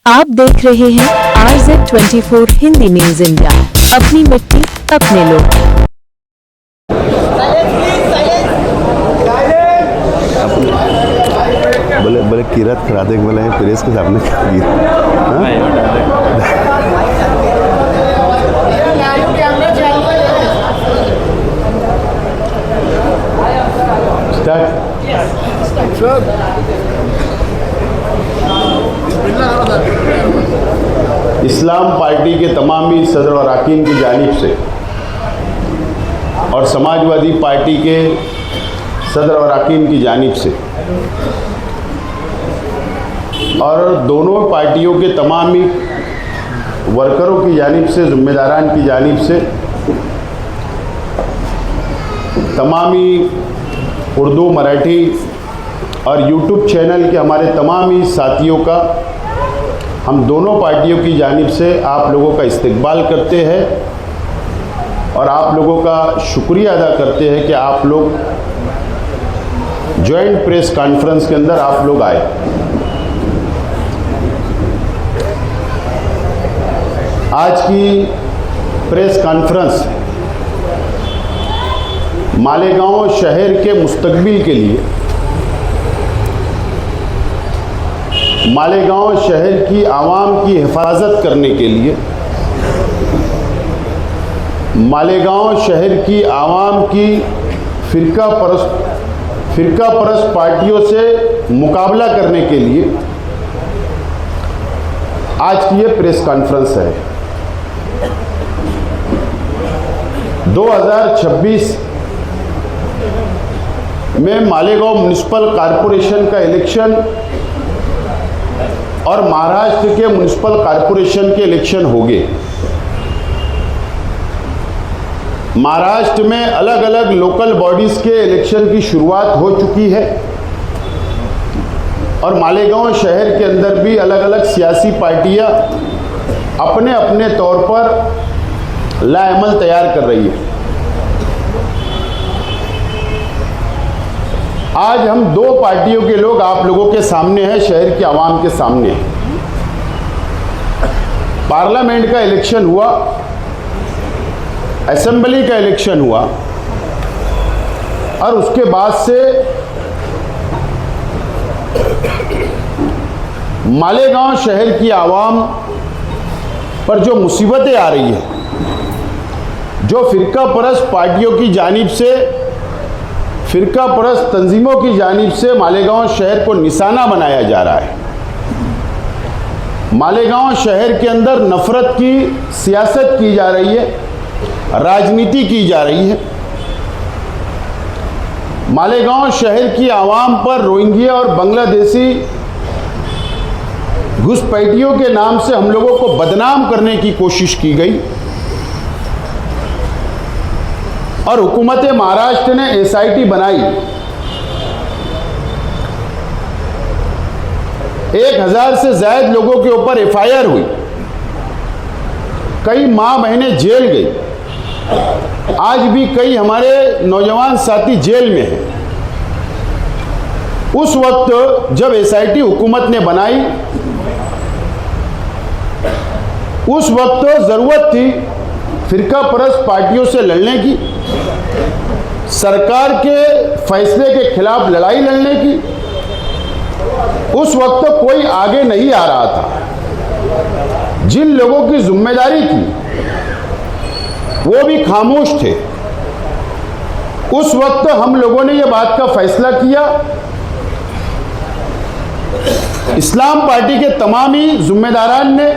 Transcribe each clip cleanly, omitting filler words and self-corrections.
आप देख रहे हैं RZ24 हिंदी न्यूज इंडिया। अपनी मिट्टी अपने लोग। बोले बोले किरत करा दे, बोले प्रेस के सामने इस्लाम पार्टी के तमामी सदर और अरकान की जानिब से और समाजवादी पार्टी के सदर और अरकान की जानिब से और दोनों पार्टियों के तमामी वर्करों की जानिब से, ज़िम्मेदारान की जानिब से, तमामी उर्दू, मराठी और यूट्यूब चैनल के हमारे तमामी साथियों का हम दोनों पार्टियों की जानिब से आप लोगों का इस्तकबाल करते हैं और आप लोगों का शुक्रिया अदा करते हैं कि आप लोग जॉइंट प्रेस कॉन्फ्रेंस के अंदर आप लोग आए। आज की प्रेस कॉन्फ्रेंस मालेगांव शहर के मुस्तकबिल के लिए, मालेगांव शहर की आवाम की हिफाजत करने के लिए, मालेगांव शहर की आवाम की फ़िरका परस्त पार्टियों से मुकाबला करने के लिए आज की ये प्रेस कॉन्फ्रेंस है। 2026 में मालेगांव म्युनिसिपल कॉरपोरेशन का इलेक्शन और महाराष्ट्र के म्युनिसिपल कॉरपोरेशन के इलेक्शन हो गए। महाराष्ट्र में अलग अलग लोकल बॉडीज़ के इलेक्शन की शुरुआत हो चुकी है और मालेगांव शहर के अंदर भी अलग अलग सियासी पार्टियां अपने अपने तौर पर लाएमल तैयार कर रही है। आज हम दो पार्टियों के लोग आप लोगों के सामने हैं, शहर की आवाम के सामने। पार्लियामेंट का इलेक्शन हुआ, असेंबली का इलेक्शन हुआ और उसके बाद से मालेगांव शहर की आवाम पर जो मुसीबतें आ रही है, जो फ़िरका परस्त पार्टियों की जानिब से, फ़िरका परस्त तंजीमों की जानिब से मालेगांव शहर को निशाना बनाया जा रहा है। मालेगांव शहर के अंदर नफ़रत की सियासत की जा रही है, राजनीति की जा रही है। मालेगांव शहर की आवाम पर रोहिंग्या और बांग्लादेशी घुसपैठियों के नाम से हम लोगों को बदनाम करने की कोशिश की गई और हुकूमत महाराष्ट्र ने SIT बनाई। 1000 से ज़्यादा लोगों के ऊपर FIR हुई, कई माह महीने जेल गई। आज भी कई हमारे नौजवान साथी जेल में हैं। उस वक्त जब SIT हुकूमत ने बनाई, उस वक्त ज़रूरत थी फ़िरका परस्त पार्टियों से लड़ने की, सरकार के फैसले के खिलाफ लड़ाई लड़ने की। उस वक्त कोई आगे नहीं आ रहा था। जिन लोगों की जिम्मेदारी थी वो भी खामोश थे। उस वक्त हम लोगों ने यह बात का फैसला किया, इस्लाम पार्टी के तमामी जिम्मेदारान ने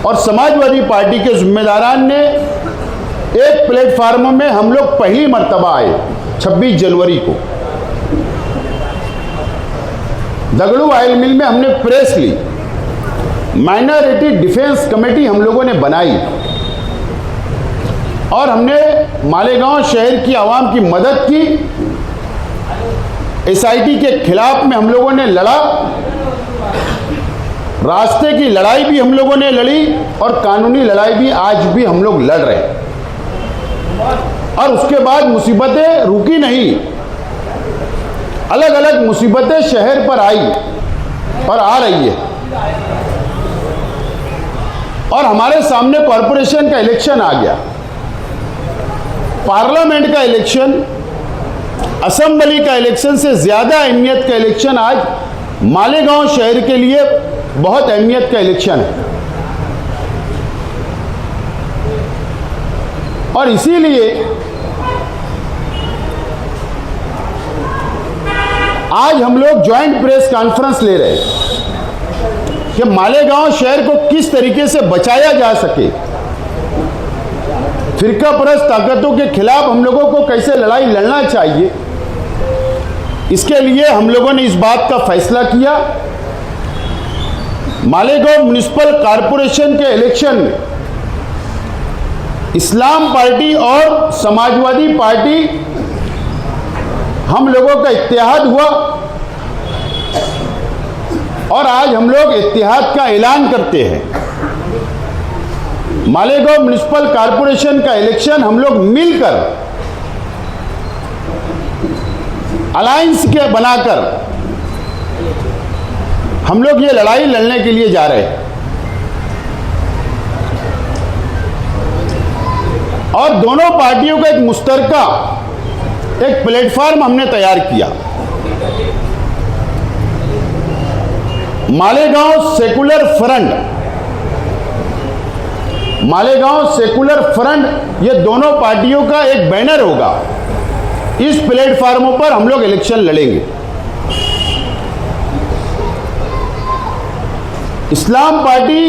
और समाजवादी पार्टी के जिम्मेदारान ने एक प्लेटफार्म में हम लोग पहली मर्तबा आए। 26 जनवरी को दगड़ू ऑयल मिल में हमने प्रेस ली, माइनॉरिटी डिफेंस कमेटी हम लोगों ने बनाई और हमने मालेगांव शहर की आवाम की मदद की। SIT के खिलाफ में हम लोगों ने लड़ा, रास्ते की लड़ाई भी हम लोगों ने लड़ी और कानूनी लड़ाई भी आज भी हम लोग लड़ रहे हैं। और उसके बाद मुसीबतें रुकी नहीं, अलग अलग मुसीबतें शहर पर आई और आ रही है। और हमारे सामने कॉरपोरेशन का इलेक्शन आ गया, पार्लियामेंट का इलेक्शन, असेंबली का इलेक्शन से ज्यादा अहमियत का इलेक्शन आज मालेगांव शहर के लिए बहुत अहमियत का इलेक्शन है। और इसीलिए आज हम लोग ज्वाइंट प्रेस कॉन्फ्रेंस ले रहे हैं कि मालेगांव शहर को किस तरीके से बचाया जा सके, फिरका परस्त ताकतों के खिलाफ हम लोगों को कैसे लड़ाई लड़ना चाहिए। इसके लिए हम लोगों ने इस बात का फैसला किया, मालेगांव म्युनिसिपल कॉरपोरेशन के इलेक्शन में इस्लाम पार्टी और समाजवादी पार्टी हम लोगों का इत्तेहाद हुआ और आज हम लोग इत्तेहाद का ऐलान करते हैं। मालेगांव म्युनिसिपल कॉरपोरेशन का इलेक्शन हम लोग मिलकर अलायंस के बनाकर हम लोग ये लड़ाई लड़ने के लिए जा रहे हैं। और दोनों पार्टियों का एक मुश्तरका एक प्लेटफॉर्म हमने तैयार किया, Malegaon secular front. Malegaon secular front ये दोनों पार्टियों का एक बैनर होगा। इस प्लेटफॉर्मों पर हम लोग इलेक्शन लड़ेंगे। इस्लाम पार्टी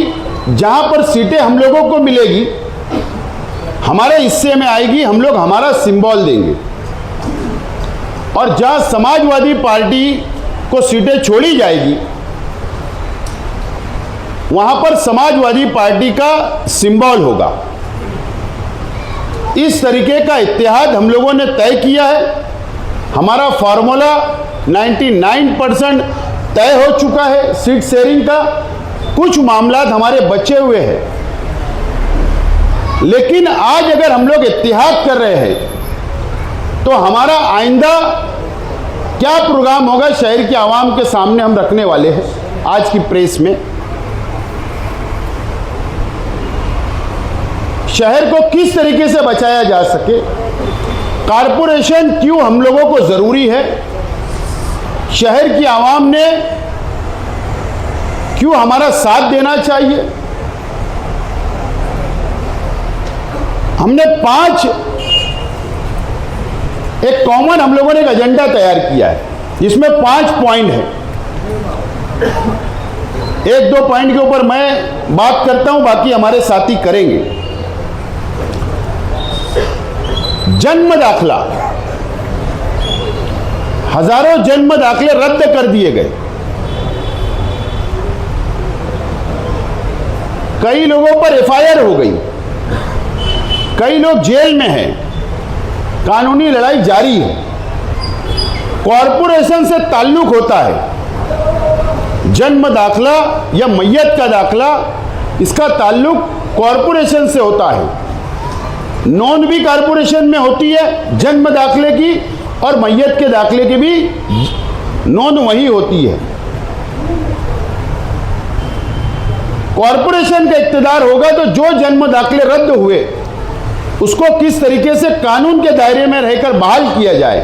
जहां पर सीटें हम लोगों को मिलेगी, हमारे हिस्से में आएगी, हम लोग हमारा सिंबल देंगे। और जहां समाजवादी पार्टी को सीटें छोड़ी जाएगी, वहां पर समाजवादी पार्टी का सिंबल होगा। इस तरीके का इत्तेहाद हम लोगों ने तय किया है। हमारा फार्मूला 99% तय हो चुका है सीट शेयरिंग का। कुछ मामलात हमारे बचे हुए हैं, लेकिन आज अगर हम लोग इत्तेहाद कर रहे हैं तो हमारा आइंदा क्या प्रोग्राम होगा शहर के आवाम के सामने हम रखने वाले हैं आज की प्रेस में। शहर को किस तरीके से बचाया जा सके, कारपोरेशन क्यों हम लोगों को जरूरी है, शहर की आवाम ने क्यों हमारा साथ देना चाहिए। हमने एक कॉमन हम लोगों ने एक एजेंडा तैयार किया है, जिसमें 5 पॉइंट है। 1-2 पॉइंट के ऊपर मैं बात करता हूं, बाकी हमारे साथी करेंगे। जन्म दाखला, हजारों जन्म दाखले रद्द कर दिए गए। कई लोगों पर एफआईआर हो गई, कई लोग जेल में हैं, कानूनी लड़ाई जारी है। कॉरपोरेशन से ताल्लुक होता है, जन्म दाखला या मैयत का दाखला, इसका ताल्लुक कॉरपोरेशन से होता है। नोंद भी कॉरपोरेशन में होती है जन्म दाखले की, और मैयत के दाखले की भी नोंद वही होती है। कॉरपोरेशन का इख्तियार होगा तो जो जन्म दाखले रद्द हुए उसको किस तरीके से कानून के दायरे में रहकर बहाल किया जाए,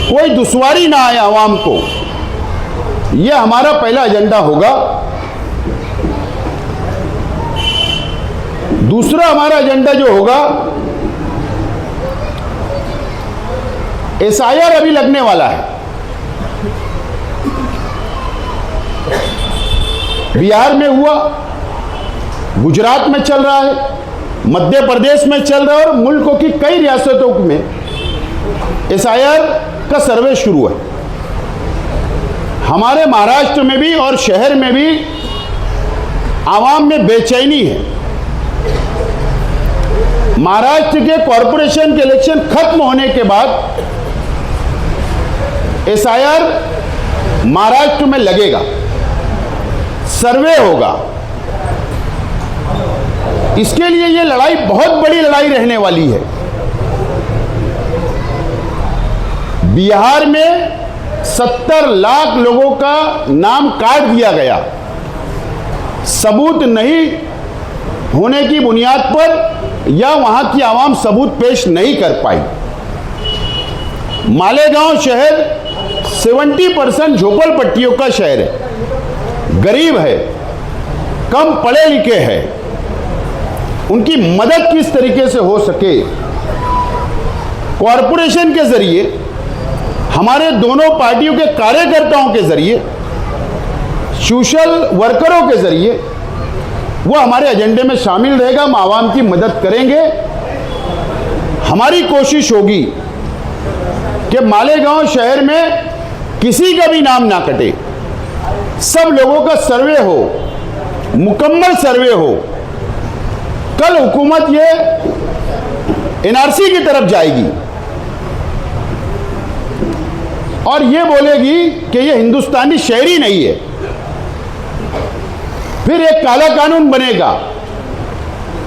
कोई दुश्वारी ना आए आवाम को, यह हमारा पहला एजेंडा होगा। दूसरा हमारा एजेंडा जो होगा, एसआईआर अभी लगने वाला है। बिहार में हुआ, गुजरात में चल रहा है, मध्य प्रदेश में चल रहा है, और मुल्क की कई रियासतों में एसआईआर का सर्वे शुरू है। हमारे महाराष्ट्र में भी और शहर में भी आवाम में बेचैनी है। महाराष्ट्र के कॉरपोरेशन के इलेक्शन खत्म होने के बाद एसआईआर महाराष्ट्र में लगेगा, सर्वे होगा। इसके लिए ये लड़ाई बहुत बड़ी लड़ाई रहने वाली है। बिहार में 70 लाख लोगों का नाम काट दिया गया। सबूत नहीं होने की बुनियाद पर या वहां की आवाम सबूत पेश नहीं कर पाई। मालेगांव शहर 70% झोपड़पट्टियों का शहर है, गरीब है, कम पढ़े लिखे हैं। उनकी मदद किस तरीके से हो सके, कॉरपोरेशन के जरिए, हमारे दोनों पार्टियों के कार्यकर्ताओं के जरिए, सोशल वर्करों के जरिए, वो हमारे एजेंडे में शामिल रहेगा। हम आवाम की मदद करेंगे। हमारी कोशिश होगी कि मालेगांव शहर में किसी का भी नाम ना कटे, सब लोगों का सर्वे हो, मुकम्मल सर्वे हो। कल हुकूमत ये एनआरसी की तरफ जाएगी और ये बोलेगी कि ये हिंदुस्तानी शहरी नहीं है, फिर एक काला कानून बनेगा।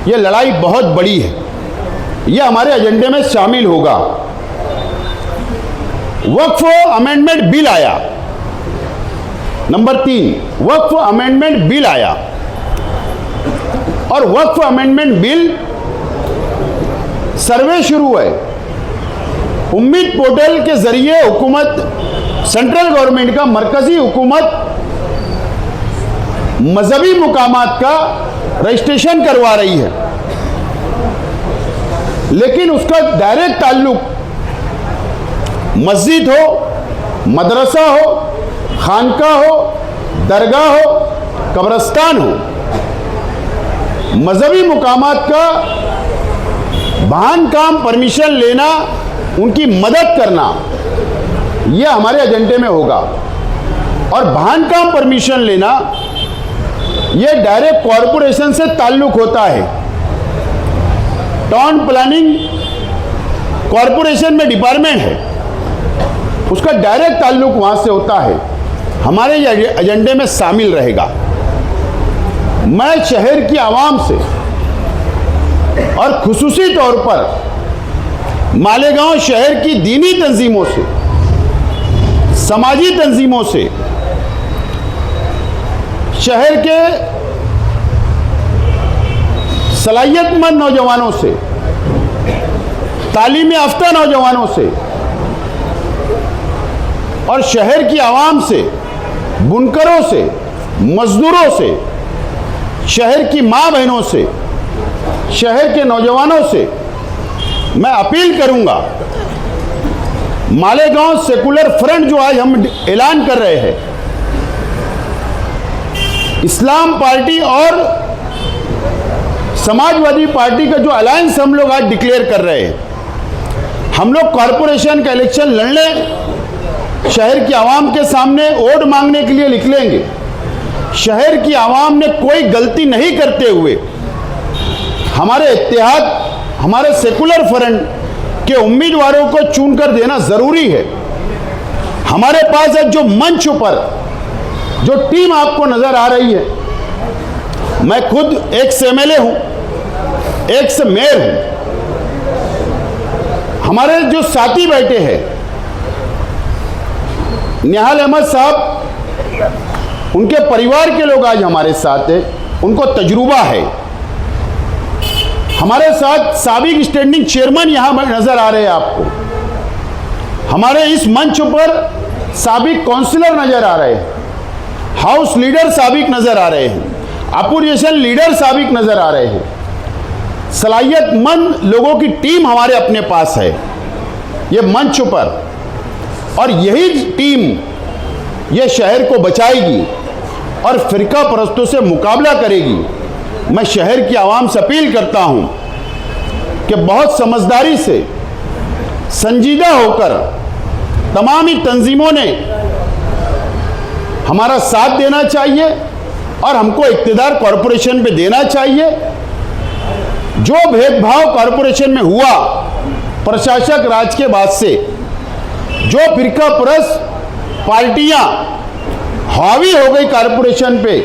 ये लड़ाई बहुत बड़ी है, ये हमारे एजेंडे में शामिल होगा। वक्फ अमेंडमेंट बिल आया, नंबर 3 वक्फ अमेंडमेंट बिल आया और वक्फ अमेंडमेंट बिल सर्वे शुरू है। उम्मीद पोर्टल के जरिए हुकूमत, सेंट्रल गवर्नमेंट का, मरकजी हुकूमत मजहबी मुकामात का रजिस्ट्रेशन करवा रही है, लेकिन उसका डायरेक्ट ताल्लुक मस्जिद हो, मदरसा हो, खानका हो, दरगाह हो, कब्रस्तान हो। मजहबी मुकामात का वाहन काम परमिशन लेना, उनकी मदद करना, यह हमारे एजेंडे में होगा। और वाहन काम परमिशन लेना यह डायरेक्ट कॉरपोरेशन से ताल्लुक होता है। टाउन प्लानिंग कॉरपोरेशन में डिपार्टमेंट है, उसका डायरेक्ट ताल्लुक वहां से होता है, हमारे एजेंडे में शामिल रहेगा। मैं शहर की आवाम से और खुसूसी तौर पर मालेगांव शहर की दीनी तंजीमों से, समाजी तंजीमों से, शहर के सलाहियतमंद नौजवानों से, तालीम याफ्ता नौजवानों से और शहर की आवाम से, बुनकरों से, मजदूरों से, शहर की माँ बहनों से, शहर के नौजवानों से मैं अपील करूंगा। मालेगांव सेकुलर फ्रंट जो आज हम ऐलान कर रहे हैं, इस्लाम पार्टी और समाजवादी पार्टी का जो अलायंस हम लोग आज डिक्लेयर कर रहे हैं, हम लोग कॉरपोरेशन का इलेक्शन लड़ने शहर की आवाम के सामने वोट मांगने के लिए निकलेंगे। शहर की आवाम ने कोई गलती नहीं करते हुए हमारे इत्तेहाद, हमारे सेकुलर फ्रंट के उम्मीदवारों को चुनकर देना जरूरी है। हमारे पास आज जो मंच पर जो टीम आपको नजर आ रही है, मैं खुद एक से एमएलए हूं, एक से मेयर हूं। हमारे जो साथी बैठे हैं, निहाल अहमद साहब, उनके परिवार के लोग आज हमारे साथ हैं, उनको तजुर्बा है। हमारे साथ साबिक स्टैंडिंग चेयरमैन यहां नजर आ रहे हैं आपको। हमारे इस मंच पर साबिक काउंसिलर नजर आ रहे हैं, हाउस लीडर साबिक नजर आ रहे हैं, अपोजिशन लीडर साबिक नजर आ रहे हैं। सलाहियतमंद लोगों की टीम हमारे अपने पास है ये मंच पर, और यही टीम ये शहर को बचाएगी और फिरका परस्तों से मुकाबला करेगी। मैं शहर की आवाम से अपील करता हूं कि बहुत समझदारी से, संजीदा होकर तमाम ही तंजीमों ने हमारा साथ देना चाहिए और हमको इक्तिदार कॉरपोरेशन पे देना चाहिए। जो भेदभाव कॉरपोरेशन में हुआ प्रशासक राज के बाद से, जो फिरका परस्त पार्टियां हावी हो गई कॉरपोरेशन पे,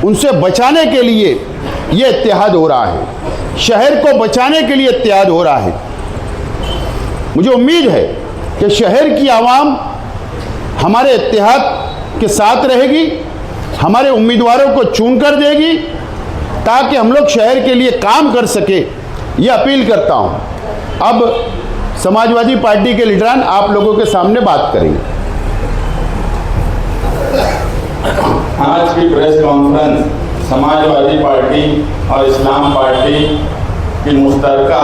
उनसे बचाने के लिए ये इत्तेहाद हो रहा है, शहर को बचाने के लिए इत्तेहाद हो रहा है। मुझे उम्मीद है कि शहर की आवाम हमारे इत्तेहाद के साथ रहेगी हमारे उम्मीदवारों को चुनकर देगी ताकि हम लोग शहर के लिए काम कर सके, ये अपील करता हूं। अब समाजवादी पार्टी के लीडरान आप लोगों के सामने बात करेंगे। आज की प्रेस कॉन्फ्रेंस समाजवादी पार्टी और इस्लाम पार्टी की मुश्तरका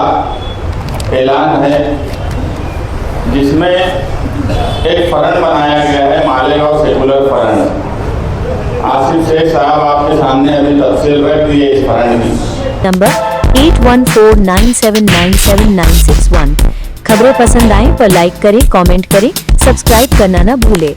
ऐलान है, जिसमें एक फ्रंट बनाया गया है, मालेगांव सेकुलर फ्रंट। आसिफ शेख साहब आपके सामने अभी तफसील रख दी है इस फ्रंट की। नंबर 8149797961। खबरें पसंद आए पर लाइक करें, कमेंट करें, सब्सक्राइब करना ना भूले।